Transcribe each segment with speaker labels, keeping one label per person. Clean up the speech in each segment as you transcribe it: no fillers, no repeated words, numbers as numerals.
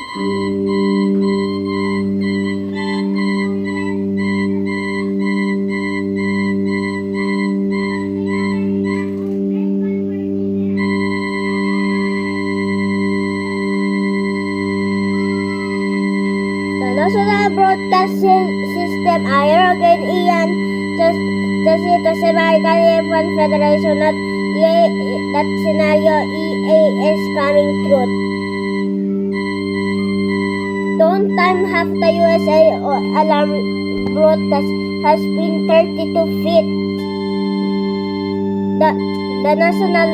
Speaker 1: National Broadcasting System Aerogan Ian Chassis American F1 Federation that scenario EAS coming truth. Don't time half the USA alarm broadcast has been 32 feet. The national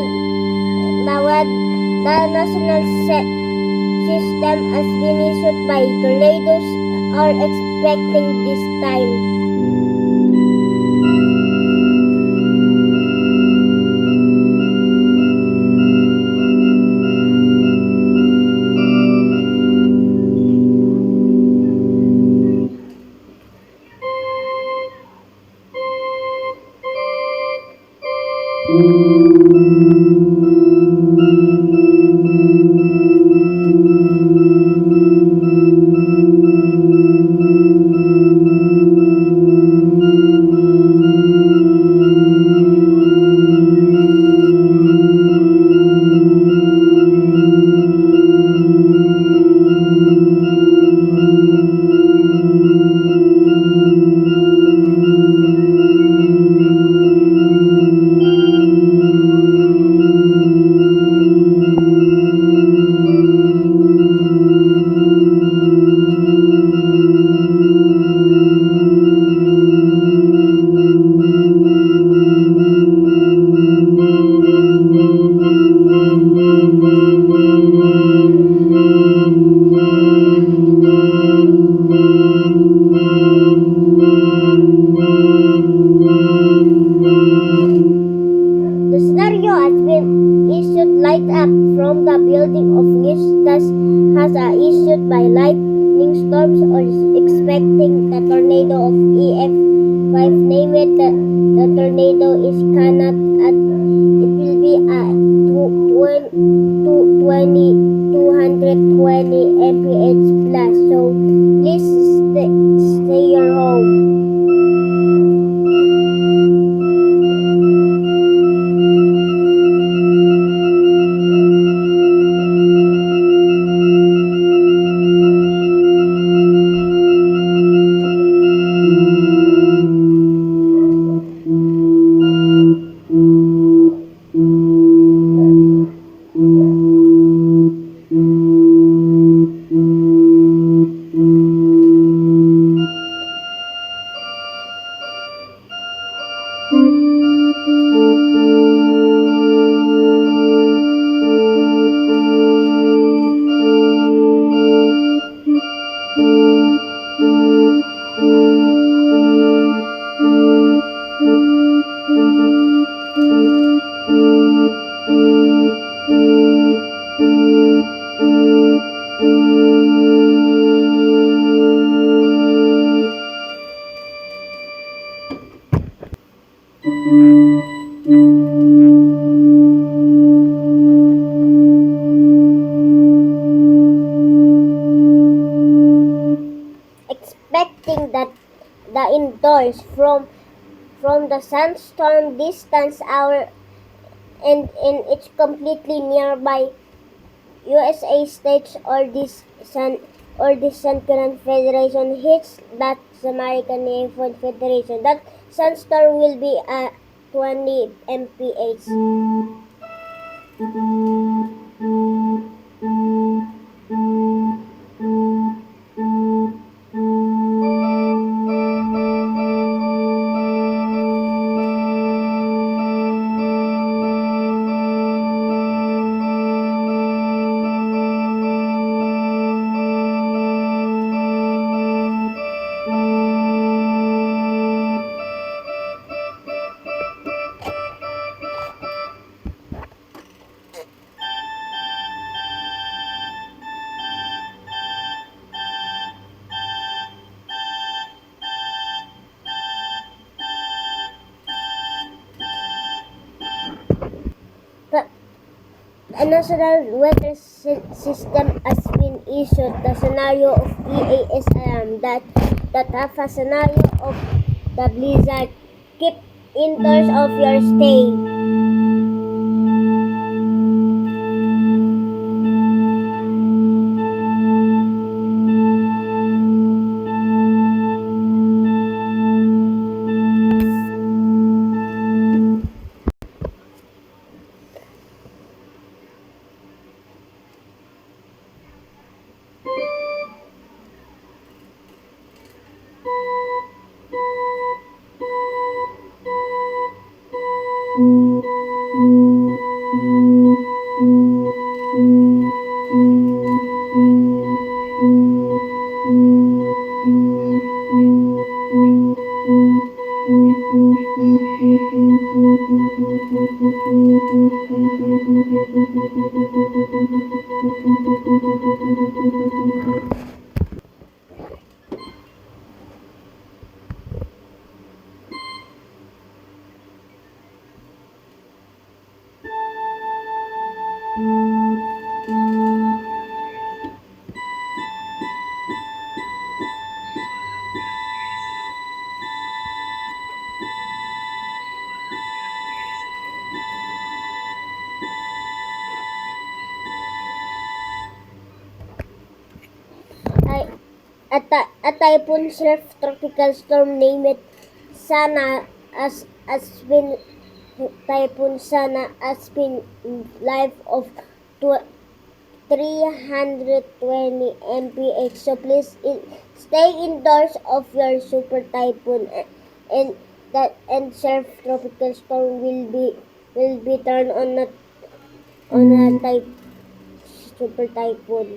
Speaker 1: system has been issued by tornadoes are expecting this time. Light up from the building of news has issued by lightning storms or is expecting the tornado of EF5 named the tornado is cannot at it will be at 220 mph plus, so please stay your home. Expecting that the indoors from the sandstorm distance hour and it's completely nearby USA states or this Sun Federation hits that American Airborne Federation. That sandstorm will be at 20 mph. A national weather system has been issued. The scenario of EAS alarm that have a scenario of the blizzard. Keep indoors of your stay. A typhoon tropical storm named Sana has been Typhoon Sana has been life of 320 mph. So please stay indoors of your super typhoon and surf tropical storm will be turned on a type super typhoon.